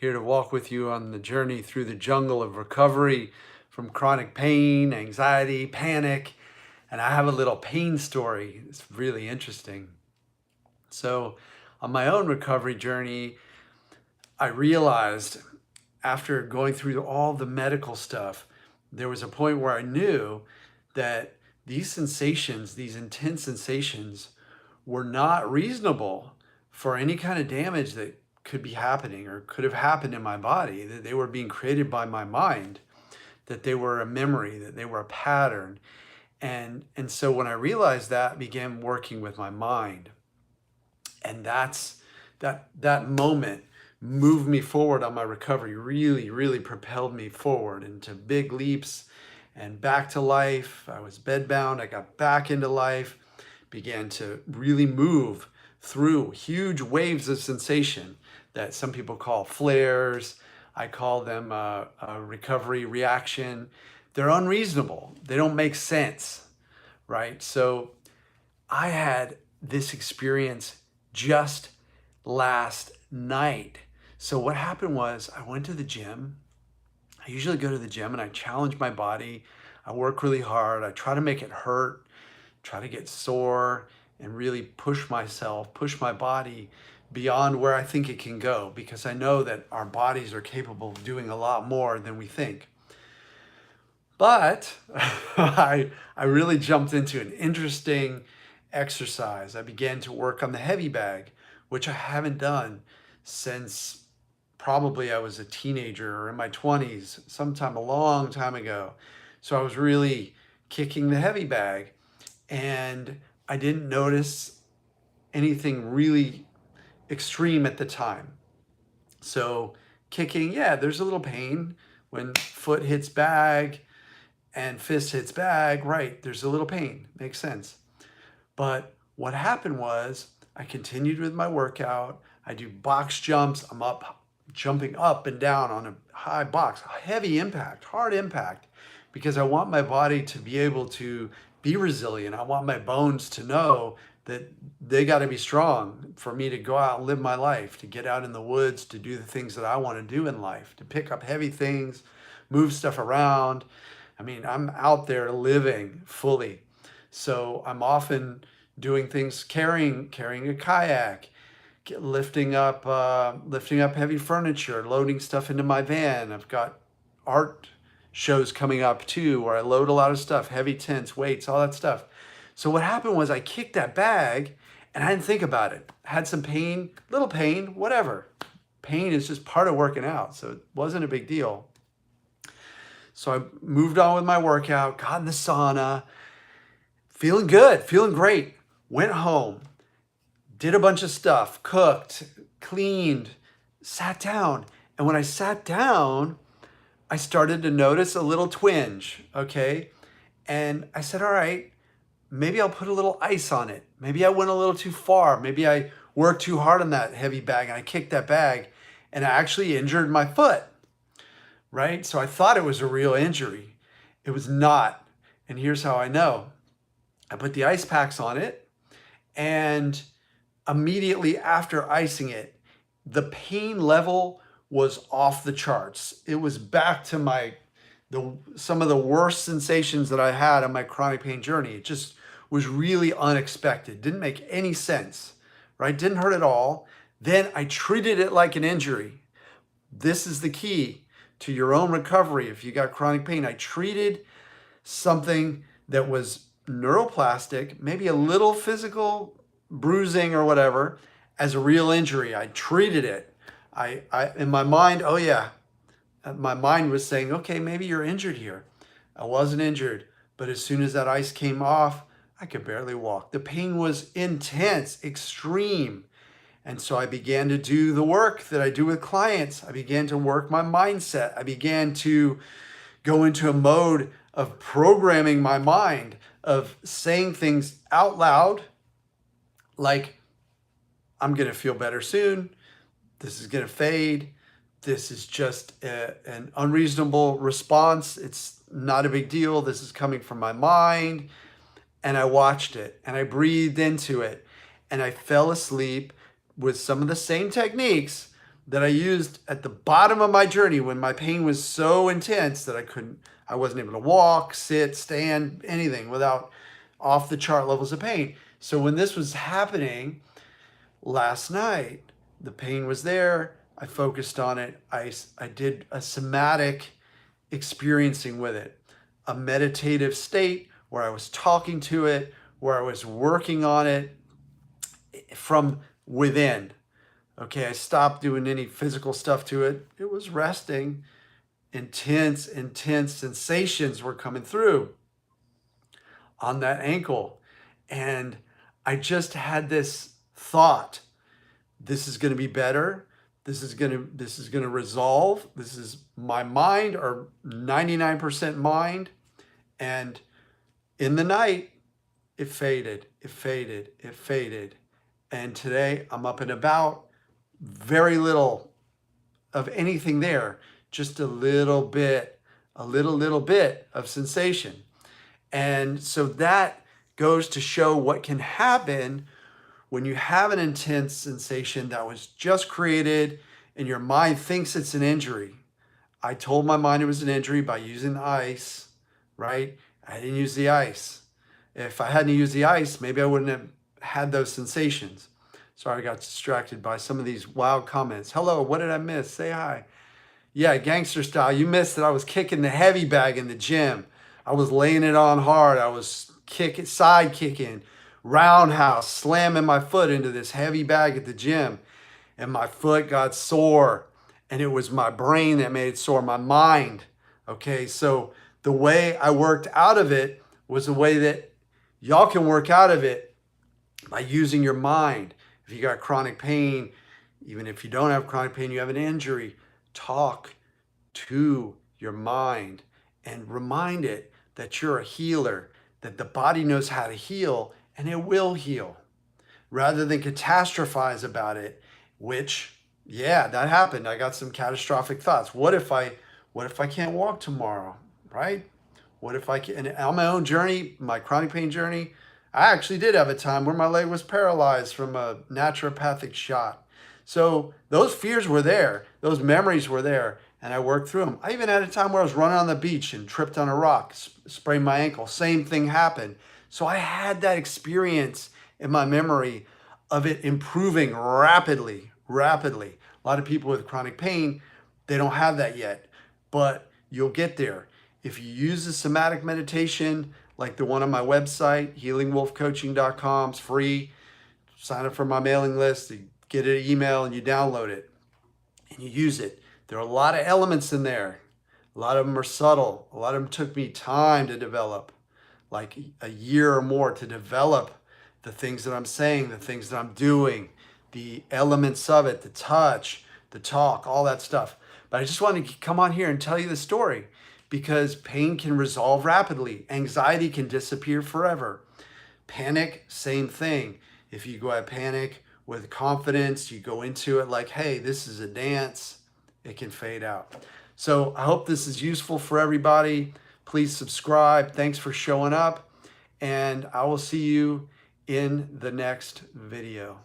here to walk with you on the journey through the jungle of recovery from chronic pain, anxiety, panic. And I have a little pain story. It's really interesting. So, on my own recovery journey, I realized after going through all the medical stuff, there was a point where I knew that these sensations, these intense sensations, were not reasonable for any kind of damage that could be happening or could have happened in my body, that they were being created by my mind, that they were a memory, that they were a pattern. And so when I realized that, I began working with my mind. And that moment moved me forward on my recovery, really propelled me forward into big leaps and back to life. I was bedbound. I got back into life, began to really move through huge waves of sensation that some people call flares. I call them a recovery reaction. They're unreasonable. They don't make sense, right? So I had this experience just last night. So what happened was I went to the gym. I usually go to the gym and I challenge my body. I work really hard. I try to make it hurt, try to get sore, and really push myself, push my body beyond where I think it can go, because I know that our bodies are capable of doing a lot more than we think. But I really jumped into an interesting exercise. I began to work on the heavy bag, which I haven't done since probably I was a teenager or in my 20s, sometime a long time ago. So I was really kicking the heavy bag, and I didn't notice anything really extreme at the time. So kicking, yeah, there's a little pain when foot hits bag and fist hits bag, right? There's a little pain, makes sense. But what happened was I continued with my workout. I do box jumps. I'm jumping up and down on a high box, heavy impact, hard impact, because I want my body to be able to be resilient. I want my bones to know that they got to be strong for me to go out and live my life, to get out in the woods, to do the things that I want to do in life, to pick up heavy things, move stuff around. I mean, I'm out there living fully. So I'm often doing things, carrying a kayak, lifting up heavy furniture, loading stuff into my van. I've got art shows coming up too, where I load a lot of stuff, heavy tents, weights, all that stuff. So what happened was I kicked that bag and I didn't think about it. I had some pain, little pain, whatever. Pain is just part of working out, so it wasn't a big deal. So I moved on with my workout, got in the sauna, feeling good, feeling great. Went home, did a bunch of stuff, cooked, cleaned, sat down. And when I sat down, I started to notice a little twinge, okay? And I said, all right, maybe I'll put a little ice on it. Maybe I went a little too far. Maybe I worked too hard on that heavy bag and I kicked that bag and I actually injured my foot, right? So I thought it was a real injury. It was not. And here's how I know. I put the ice packs on it, and immediately after icing it, the pain level was off the charts. It was back to some of the worst sensations that I had on my chronic pain journey. It just was really unexpected. Didn't make any sense, right? Didn't hurt at all. Then I treated it like an injury. This is the key to your own recovery if you got chronic pain. I treated something that was neuroplastic, maybe a little physical bruising or whatever, as a real injury. I treated it. I in my mind, oh yeah, my mind was saying, okay, maybe you're injured here. I wasn't injured, but as soon as that ice came off, I could barely walk. The pain was intense, extreme. And so I began to do the work that I do with clients. I began to work my mindset. I began to go into a mode of programming my mind, of saying things out loud, like, I'm going to feel better soon. This is going to fade. This is just an unreasonable response. It's not a big deal. This is coming from my mind. And I watched it and I breathed into it and I fell asleep with some of the same techniques, that I used at the bottom of my journey when my pain was so intense that I wasn't able to walk, sit, stand, anything without off the chart levels of pain. So when this was happening last night, the pain was there. I focused on it. I did a somatic experiencing with it, a meditative state where I was talking to it, where I was working on it from within. Okay, I stopped doing any physical stuff to it. It was resting. Intense sensations were coming through on that ankle. And I just had this thought, this is going to be better. This is going to resolve. This is my mind, or 99% mind. And in the night, it faded, it faded, it faded. And today I'm up and about, very little of anything there, just a little bit of sensation. And so that goes to show what can happen when you have an intense sensation that was just created and your mind thinks it's an injury. I told my mind it was an injury by using the ice, right? I didn't use the ice. If I hadn't used the ice, maybe I wouldn't have had those sensations. Sorry, I got distracted by some of these wild comments. Hello, what did I miss? Say hi. Yeah, gangster style. You missed that I was kicking the heavy bag in the gym. I was laying it on hard. I was side kicking, roundhouse, slamming my foot into this heavy bag at the gym. And my foot got sore. And it was my brain that made it sore, my mind. Okay, so the way I worked out of it was the way that y'all can work out of it by using your mind. If you got chronic pain, even if you don't have chronic pain, you have an injury, talk to your mind and remind it that you're a healer, that the body knows how to heal and it will heal, rather than catastrophize about it, which, yeah, that happened. I got some catastrophic thoughts. What if I can't walk tomorrow, right? What if I can? And on my own journey, my chronic pain journey, I actually did have a time where my leg was paralyzed from a naturopathic shot. So those fears were there, those memories were there, and I worked through them. I even had a time where I was running on the beach and tripped on a rock, sprained my ankle. Same thing happened. So I had that experience in my memory of it improving rapidly. A lot of people with chronic pain, they don't have that yet, but you'll get there. If you use the somatic meditation, like the one on my website, healingwolfcoaching.com, it's free. Sign up for my mailing list, you get an email and you download it and you use it. There are a lot of elements in there. A lot of them are subtle. A lot of them took me time to develop, like a year or more to develop the things that I'm saying, the things that I'm doing, the elements of it, the touch, the talk, all that stuff. But I just wanted to come on here and tell you the story, because pain can resolve rapidly. Anxiety can disappear forever. Panic, same thing. If you go at panic with confidence, you go into it like, hey, this is a dance, it can fade out. So I hope this is useful for everybody. Please subscribe. Thanks for showing up. And I will see you in the next video.